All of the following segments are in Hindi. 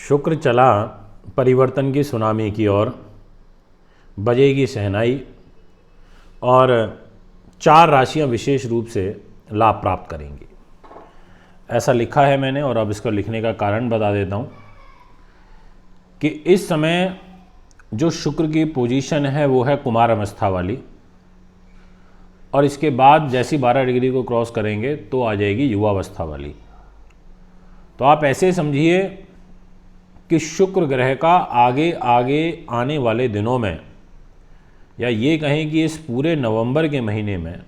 शुक्र चला परिवर्तन की सुनामी की ओर, बजेगी शहनाई और 4 राशियां विशेष रूप से लाभ प्राप्त करेंगी, ऐसा लिखा है मैंने। और अब इसको लिखने का कारण बता देता हूं कि इस समय जो शुक्र की पोजीशन है वो है कुमार अवस्था वाली, और इसके बाद जैसी 12 डिग्री को क्रॉस करेंगे तो आ जाएगी युवावस्था वाली। तो आप ऐसे समझिए कि शुक्र ग्रह का आगे आगे आने वाले दिनों में, या ये कहें कि इस पूरे नवंबर के महीने में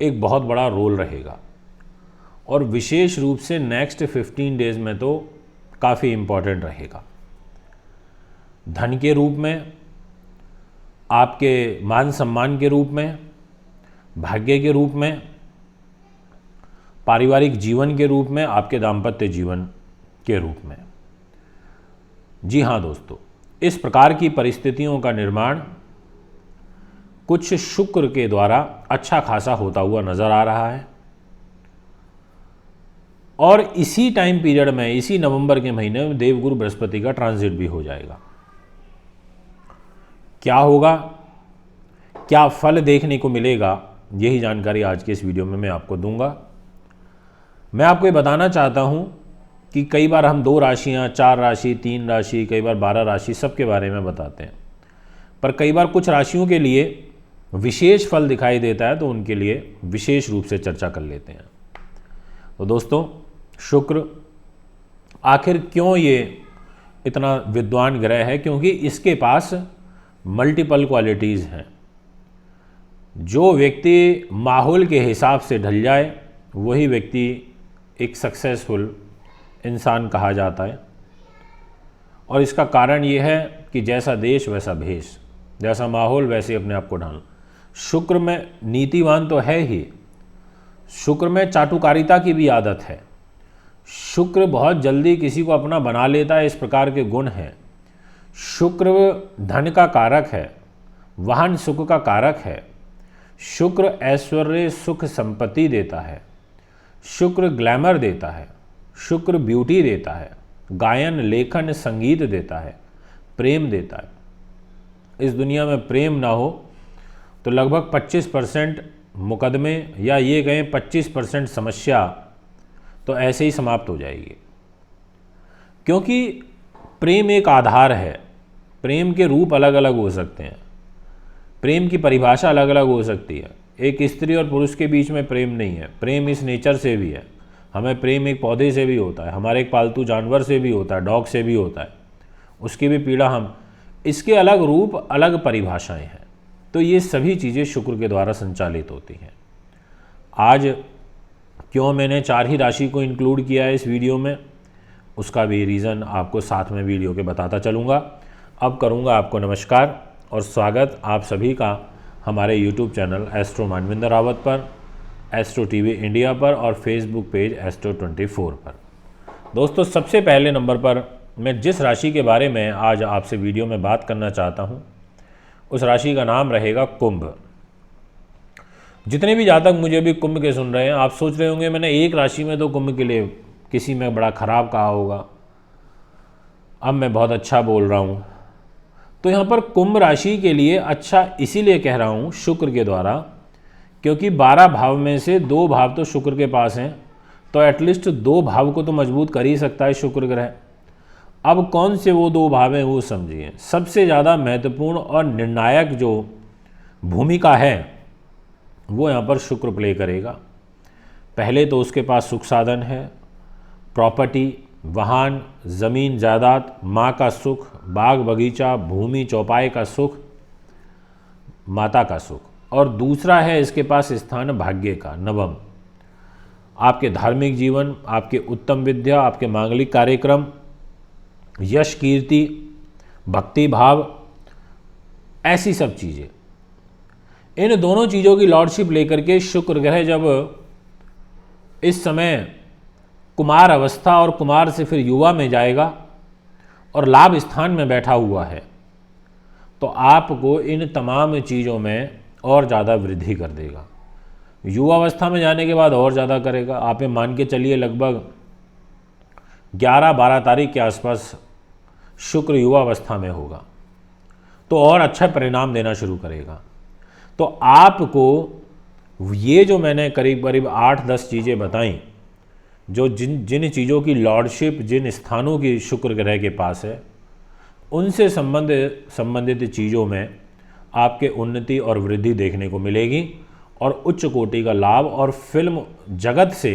एक बहुत बड़ा रोल रहेगा, और विशेष रूप से नेक्स्ट 15 डेज़ में तो काफ़ी इम्पॉर्टेंट रहेगा। धन के रूप में, आपके मान सम्मान के रूप में, भाग्य के रूप में, पारिवारिक जीवन के रूप में, आपके दाम्पत्य जीवन के रूप में। जी हाँ दोस्तों, इस प्रकार की परिस्थितियों का निर्माण कुछ शुक्र के द्वारा अच्छा खासा होता हुआ नजर आ रहा है, और इसी टाइम पीरियड में, इसी नवंबर के महीने में देवगुरु बृहस्पति का ट्रांजिट भी हो जाएगा। क्या होगा, क्या फल देखने को मिलेगा, यही जानकारी आज के इस वीडियो में मैं आपको दूंगा। मैं आपको ये बताना चाहता हूं कि कई बार हम 2 राशियां, 4 राशि, 3 राशि, कई बार 12 राशि सबके बारे में बताते हैं, पर कई बार कुछ राशियों के लिए विशेष फल दिखाई देता है, तो उनके लिए विशेष रूप से चर्चा कर लेते हैं। तो दोस्तों, शुक्र आखिर क्यों ये इतना विद्वान ग्रह है? क्योंकि इसके पास मल्टीपल क्वालिटीज़ हैं। जो व्यक्ति माहौल के हिसाब से ढल जाए वही व्यक्ति एक सक्सेसफुल इंसान कहा जाता है, और इसका कारण ये है कि जैसा देश वैसा भेष, जैसा माहौल वैसे अपने आप को ढालना। शुक्र में नीतिवान तो है ही, शुक्र में चाटुकारिता की भी आदत है। शुक्र बहुत जल्दी किसी को अपना बना लेता है, इस प्रकार के गुण हैं। शुक्र धन का कारक है, वाहन सुख का कारक है। शुक्र ऐश्वर्य सुख संपत्ति देता है। शुक्र ग्लैमर देता है। शुक्र ब्यूटी देता है, गायन लेखन संगीत देता है, प्रेम देता है। इस दुनिया में प्रेम ना हो तो लगभग 25% मुकदमे, या ये कहें 25% समस्या तो ऐसे ही समाप्त हो जाएगी। क्योंकि प्रेम एक आधार है। प्रेम के रूप अलग अलग हो सकते हैं, प्रेम की परिभाषा अलग अलग हो सकती है। एक स्त्री और पुरुष के बीच में प्रेम नहीं है, प्रेम इस नेचर से भी है। हमें प्रेम एक पौधे से भी होता है, हमारे एक पालतू जानवर से भी होता है, डॉग से भी होता है, उसकी भी पीड़ा हम, इसके अलग रूप अलग परिभाषाएं हैं। तो ये सभी चीज़ें शुक्र के द्वारा संचालित होती हैं। आज क्यों मैंने 4 ही राशि को इंक्लूड किया है इस वीडियो में, उसका भी रीज़न आपको साथ में वीडियो के बताता चलूँगा। अब करूँगा आपको नमस्कार और स्वागत आप सभी का हमारे YouTube channel astro Manvinder Rawat पर, एस्ट्रो टीवी इंडिया पर और फेसबुक पेज एस्ट्रो 24 पर। दोस्तों, सबसे पहले नंबर पर मैं जिस राशि के बारे में आज आपसे वीडियो में बात करना चाहता हूं, उस राशि का नाम रहेगा कुंभ। जितने भी जातक मुझे अभी कुंभ के सुन रहे हैं, आप सोच रहे होंगे मैंने एक राशि में तो कुंभ के लिए किसी में बड़ा खराब कहा होगा, अब मैं बहुत अच्छा बोल रहा हूँ। तो यहाँ पर कुंभ राशि के लिए अच्छा इसीलिए कह रहा हूँ शुक्र के द्वारा, क्योंकि 12 भाव में से 2 भाव तो शुक्र के पास हैं, तो एटलीस्ट 2 भाव को तो मजबूत कर ही सकता है शुक्र ग्रह। अब कौन से वो 2 भाव हैं वो समझिए। सबसे ज़्यादा महत्वपूर्ण और निर्णायक जो भूमिका है वो यहाँ पर शुक्र प्ले करेगा। पहले तो उसके पास सुख साधन है, प्रॉपर्टी, वाहन, ज़मीन जायदाद, माँ का सुख, बाग बगीचा, भूमि चौपाए का सुख, माता का सुख। और दूसरा है इसके पास स्थान भाग्य का, नवम। आपके धार्मिक जीवन, आपके उत्तम विद्या, आपके मांगलिक कार्यक्रम, यश कीर्ति, भक्ति भाव, ऐसी सब चीज़ें। इन दोनों चीज़ों की लॉर्डशिप लेकर के शुक्र ग्रह जब इस समय कुमार अवस्था और कुमार से फिर युवा में जाएगा और लाभ स्थान में बैठा हुआ है, तो आपको इन तमाम चीज़ों में और ज़्यादा वृद्धि कर देगा। युवावस्था में जाने के बाद और ज़्यादा करेगा। आप ये मान के चलिए लगभग 11-12 तारीख के आसपास शुक्र युवावस्था में होगा तो और अच्छा परिणाम देना शुरू करेगा। तो आपको ये जो मैंने करीब करीब 8-10 चीज़ें बताई, जो जिन चीज़ों की लॉर्डशिप जिन स्थानों की शुक्र ग्रह के पास है, उनसे संबंधित चीज़ों में आपके उन्नति और वृद्धि देखने को मिलेगी और उच्च कोटि का लाभ। और फिल्म जगत से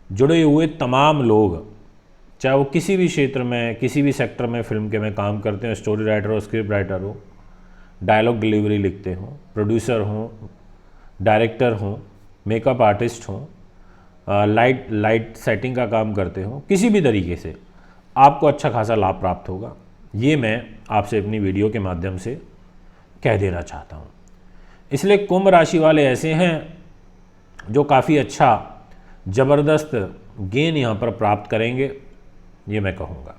जुड़े हुए तमाम लोग, चाहे वो किसी भी क्षेत्र में किसी भी सेक्टर में फिल्म के में काम करते हैं, स्टोरी राइटर हो, स्क्रिप्ट राइटर हो, डायलॉग डिलीवरी लिखते हों, प्रोड्यूसर हों, डायरेक्टर हों, मेकअप आर्टिस्ट हों, लाइट सेटिंग का काम करते हों, किसी भी तरीके से आपको अच्छा खासा लाभ प्राप्त होगा। ये मैं आपसे अपनी वीडियो के माध्यम से कह देना चाहता हूँ। इसलिए कुंभ राशि वाले ऐसे हैं जो काफ़ी अच्छा ज़बरदस्त गेन यहाँ पर प्राप्त करेंगे, ये मैं कहूँगा।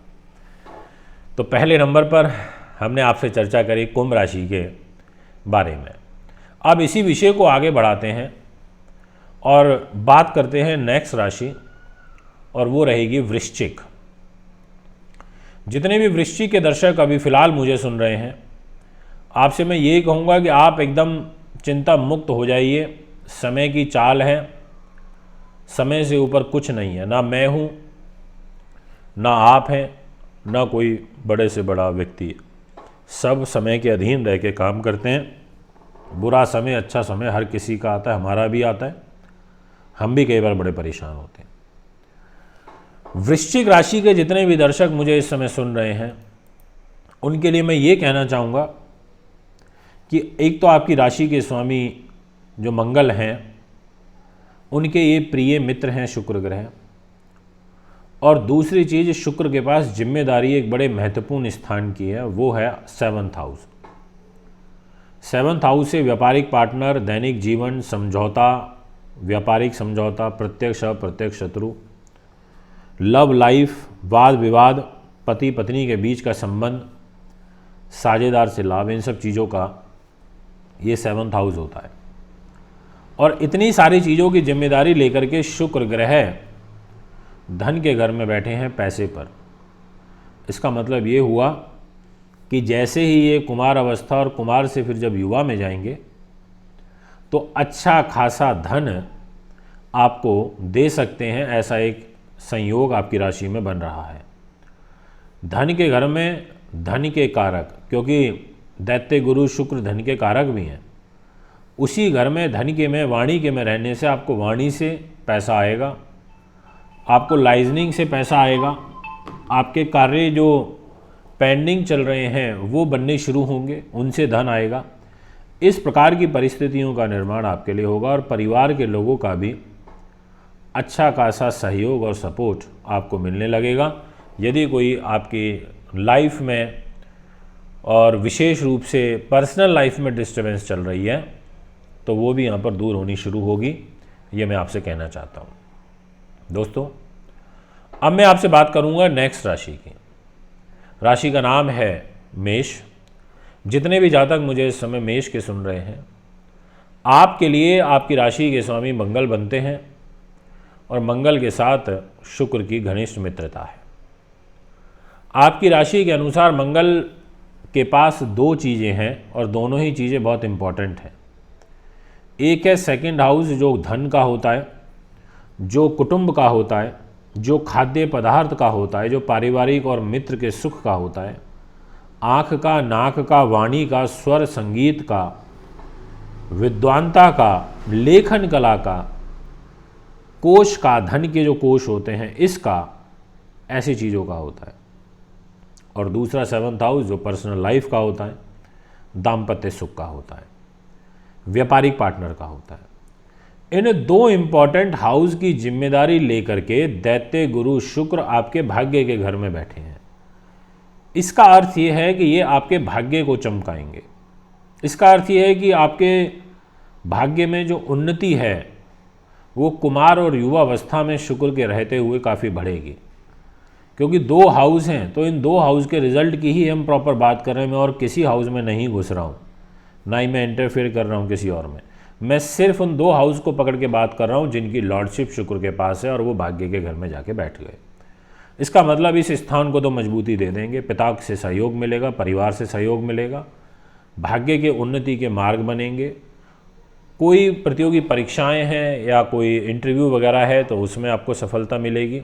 तो पहले नंबर पर हमने आपसे चर्चा करी कुंभ राशि के बारे में। अब इसी विषय को आगे बढ़ाते हैं और बात करते हैं नेक्स्ट राशि, और वो रहेगी वृश्चिक। जितने भी वृश्चिक के दर्शक अभी फ़िलहाल मुझे सुन रहे हैं, आपसे मैं ये कहूँगा कि आप एकदम चिंता मुक्त हो जाइए। समय की चाल है, समय से ऊपर कुछ नहीं है। ना मैं हूँ, ना आप हैं, ना कोई बड़े से बड़ा व्यक्ति है। सब समय के अधीन रह के काम करते हैं। बुरा समय अच्छा समय हर किसी का आता है, हमारा भी आता है, हम भी कई बार बड़े परेशान होते हैं। वृश्चिक राशि के जितने भी दर्शक मुझे इस समय सुन रहे हैं, उनके लिए मैं ये कहना चाहूँगा कि एक तो आपकी राशि के स्वामी जो मंगल हैं, उनके ये प्रिय मित्र हैं शुक्र ग्रह, और दूसरी चीज़ शुक्र के पास जिम्मेदारी एक बड़े महत्वपूर्ण स्थान की है, वो है 7th हाउस। 7th हाउस से व्यापारिक पार्टनर, दैनिक जीवन, समझौता, व्यापारिक समझौता, प्रत्यक्ष अप्रत्यक्ष शत्रु, लव लाइफ, वाद विवाद, पति पत्नी के बीच का संबंध, साझेदार से लाभ, इन सब चीज़ों का ये 7th हाउस होता है। और इतनी सारी चीज़ों की जिम्मेदारी लेकर के शुक्र ग्रह धन के घर में बैठे हैं पैसे पर। इसका मतलब ये हुआ कि जैसे ही ये कुमार अवस्था और कुमार से फिर जब युवा में जाएंगे तो अच्छा खासा धन आपको दे सकते हैं, ऐसा एक संयोग आपकी राशि में बन रहा है। धन के घर में धन के कारक, क्योंकि दैत्य गुरु शुक्र धन के कारक भी हैं, उसी घर में धन के में वाणी के में रहने से आपको वाणी से पैसा आएगा, आपको लाइजनिंग से पैसा आएगा, आपके कार्य जो पेंडिंग चल रहे हैं वो बनने शुरू होंगे, उनसे धन आएगा। इस प्रकार की परिस्थितियों का निर्माण आपके लिए होगा और परिवार के लोगों का भी अच्छा खासा सहयोग और सपोर्ट आपको मिलने लगेगा। यदि कोई आपकी लाइफ में और विशेष रूप से पर्सनल लाइफ में डिस्टर्बेंस चल रही है तो वो भी यहाँ पर दूर होनी शुरू होगी, ये मैं आपसे कहना चाहता हूँ। दोस्तों, अब मैं आपसे बात करूँगा नेक्स्ट राशि की। राशि का नाम है मेष। जितने भी जातक मुझे इस समय मेष के सुन रहे हैं, आपके लिए आपकी राशि के स्वामी मंगल बनते हैं और मंगल के साथ शुक्र की घनिष्ठ मित्रता है। आपकी राशि के अनुसार मंगल के पास दो चीज़ें हैं और दोनों ही चीज़ें बहुत इम्पॉर्टेंट हैं। एक है 2nd हाउस, जो धन का होता है, जो कुटुंब का होता है, जो खाद्य पदार्थ का होता है, जो पारिवारिक और मित्र के सुख का होता है, आँख का, नाक का, वाणी का, स्वर संगीत का, विद्वानता का, लेखन कला का, कोश का, धन के जो कोश होते हैं इसका, ऐसी चीज़ों का होता है। और दूसरा 7th हाउस जो पर्सनल लाइफ का होता है, दाम्पत्य सुख का होता है, व्यापारिक पार्टनर का होता है। इन दो इम्पॉर्टेंट हाउस की जिम्मेदारी लेकर के दैत्य गुरु शुक्र आपके भाग्य के घर में बैठे हैं। इसका अर्थ ये है कि ये आपके भाग्य को चमकाएंगे। इसका अर्थ ये है कि आपके भाग्य में जो उन्नति है वो कुमार और युवा अवस्था में शुक्र के रहते हुए काफ़ी बढ़ेगी, क्योंकि 2 हाउस हैं। तो इन 2 हाउस के रिजल्ट की ही हम प्रॉपर बात कर रहे हैं। मैं और किसी हाउस में नहीं घुस रहा हूँ, ना ही मैं इंटरफेयर कर रहा हूँ किसी और में। मैं सिर्फ उन 2 हाउस को पकड़ के बात कर रहा हूँ जिनकी लॉर्डशिप शुक्र के पास है और वो भाग्य के घर में जाके बैठ गए। इसका मतलब इस स्थान को तो मजबूती दे देंगे, पिता से सहयोग मिलेगा, परिवार से सहयोग मिलेगा, भाग्य के उन्नति के मार्ग बनेंगे। कोई प्रतियोगी परीक्षाएं हैं या कोई इंटरव्यू वगैरह है तो उसमें आपको सफलता मिलेगी।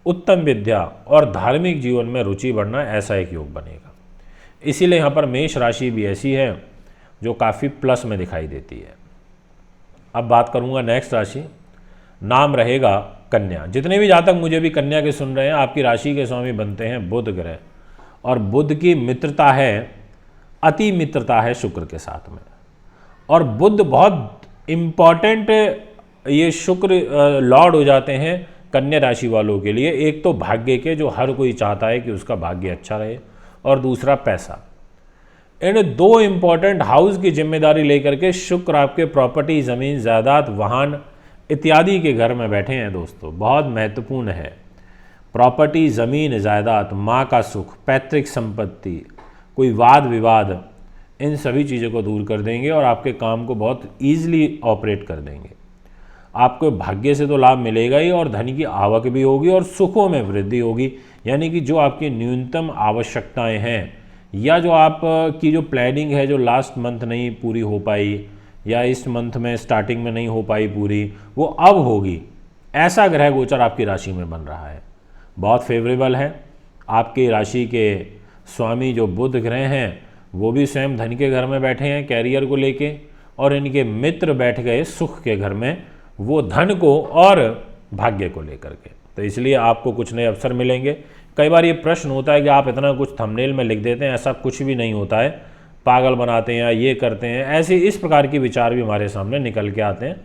उत्तम विद्या और धार्मिक जीवन में रुचि बढ़ना, ऐसा एक योग बनेगा। इसीलिए यहाँ पर मेष राशि भी ऐसी है जो काफ़ी प्लस में दिखाई देती है। अब बात करूँगा नेक्स्ट राशि, नाम रहेगा कन्या। जितने भी जातक मुझे भी कन्या के सुन रहे हैं, आपकी राशि के स्वामी बनते हैं बुध ग्रह, और बुध की मित्रता है, अति मित्रता है शुक्र के साथ में। और बुध बहुत इम्पॉर्टेंट, ये शुक्र लॉर्ड हो जाते हैं कन्या राशि वालों के लिए। एक तो भाग्य के, जो हर कोई चाहता है कि उसका भाग्य अच्छा रहे, और दूसरा पैसा। इन दो इम्पॉर्टेंट हाउस की जिम्मेदारी लेकर के शुक्र आपके प्रॉपर्टी, ज़मीन, जायदाद, वाहन इत्यादि के घर में बैठे हैं दोस्तों। बहुत महत्वपूर्ण है। प्रॉपर्टी, ज़मीन, जायदाद, माँ का सुख, पैतृक संपत्ति, कोई वाद विवाद, इन सभी चीज़ों को दूर कर देंगे और आपके काम को बहुत ईजिली ऑपरेट कर देंगे। आपको भाग्य से तो लाभ मिलेगा ही, और धन की आवक भी होगी और सुखों में वृद्धि होगी। यानी कि जो आपकी न्यूनतम आवश्यकताएं हैं, या जो आप की जो प्लानिंग है, जो लास्ट मंथ नहीं पूरी हो पाई या इस मंथ में स्टार्टिंग में नहीं हो पाई पूरी, वो अब होगी। ऐसा ग्रह गोचर आपकी राशि में बन रहा है, बहुत फेवरेबल है। आपकी राशि के स्वामी जो बुध ग्रह हैं, वो भी स्वयं धन के घर में बैठे हैं कैरियर को लेके, और इनके मित्र बैठ गए सुख के घर में, वो धन को और भाग्य को लेकर के। तो इसलिए आपको कुछ नए अवसर मिलेंगे। कई बार ये प्रश्न होता है कि आप इतना कुछ थंबनेल में लिख देते हैं, ऐसा कुछ भी नहीं होता है, पागल बनाते हैं या ये करते हैं, ऐसे इस प्रकार के विचार भी हमारे सामने निकल के आते हैं।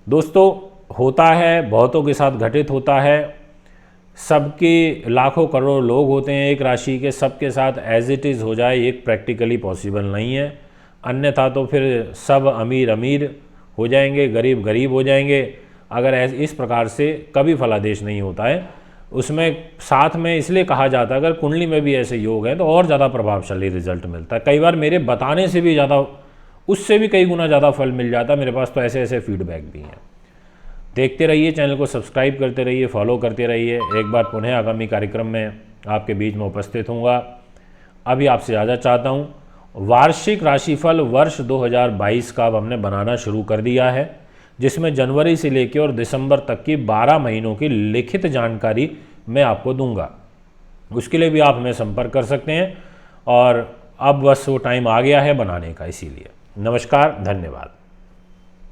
दोस्तों, होता है, बहुतों के साथ घटित होता है। सबके लाखों करोड़ लोग होते हैं एक राशि के, सबके साथ एज इट इज़ हो जाए एक प्रैक्टिकली पॉसिबल नहीं है। अन्यथा तो फिर सब अमीर अमीर हो जाएंगे, गरीब गरीब हो जाएंगे। अगर इस प्रकार से कभी फलादेश नहीं होता है। उसमें साथ में इसलिए कहा जाता है, अगर कुंडली में भी ऐसे योग हैं तो और ज़्यादा प्रभावशाली रिजल्ट मिलता है। कई बार मेरे बताने से भी ज़्यादा, उससे भी कई गुना ज़्यादा फल मिल जाता है। मेरे पास तो ऐसे ऐसे फीडबैक भी हैं। देखते रहिए, चैनल को सब्सक्राइब करते रहिए, फॉलो करते रहिए। एक बार पुनः आगामी कार्यक्रम में आपके बीच में उपस्थित होऊंगा। अभी आपसे इजाज़त चाहता हूँ। वार्षिक राशिफल वर्ष 2022 का अब हमने बनाना शुरू कर दिया है, जिसमें जनवरी से लेकर और दिसंबर तक की 12 महीनों की लिखित जानकारी मैं आपको दूंगा। उसके लिए भी आप हमें संपर्क कर सकते हैं, और अब बस वो टाइम आ गया है बनाने का, इसीलिए। नमस्कार, धन्यवाद।